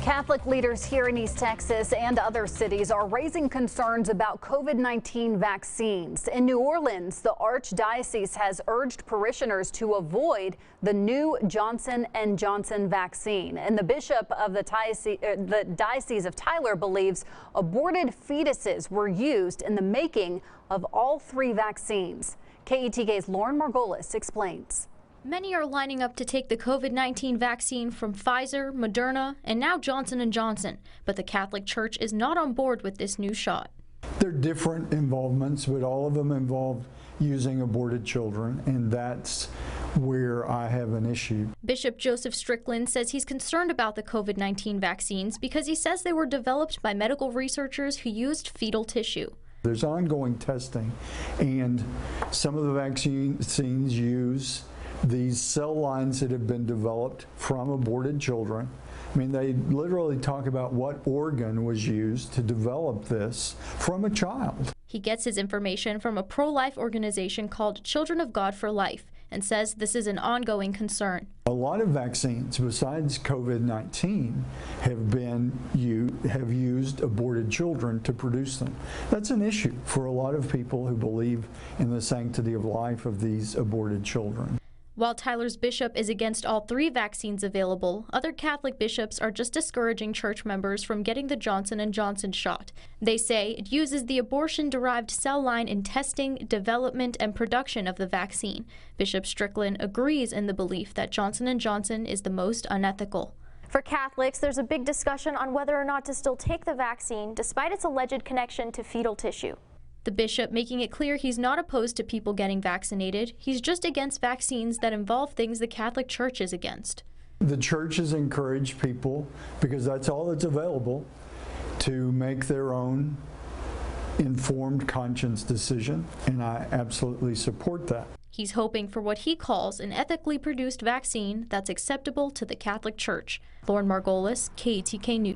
Catholic leaders here in East Texas and other cities are raising concerns about COVID-19 vaccines. In New Orleans, the Archdiocese has urged parishioners to avoid the new Johnson & Johnson vaccine. And the bishop of the Diocese of Tyler believes aborted fetuses were used in the making of all three vaccines. KETK's Lauren Margolis explains. Many are lining up to take the COVID-19 vaccine from Pfizer, Moderna, and now Johnson & Johnson. But the Catholic Church is not on board with this new shot. There are different involvements, but all of them involve using aborted children, and that's where I have an issue. Bishop Joseph Strickland says he's concerned about the COVID-19 vaccines because he says they were developed by medical researchers who used fetal tissue. There's ongoing testing, and some of the vaccines use these cell lines that have been developed from aborted children. I mean, they literally talk about what organ was used to develop this from a child. He gets his information from a pro-life organization called Children of God for Life and says this is an ongoing concern. A lot of vaccines besides COVID-19 have used aborted children to produce them. That's an issue for a lot of people who believe in the sanctity of life of these aborted children. While Tyler's bishop is against all three vaccines available, other Catholic bishops are just discouraging church members from getting the Johnson & Johnson shot. They say it uses the abortion-derived cell line in testing, development, and production of the vaccine. Bishop Strickland agrees in the belief that Johnson & Johnson is the most unethical. For Catholics, there's a big discussion on whether or not to still take the vaccine, despite its alleged connection to fetal tissue. The bishop making it clear he's not opposed to people getting vaccinated. He's just against vaccines that involve things the Catholic Church is against. The church has encouraged people, because that's all that's available, to make their own informed conscience decision, and I absolutely support that. He's hoping for what he calls an ethically produced vaccine that's acceptable to the Catholic Church. Lauren Margolis, KETK News.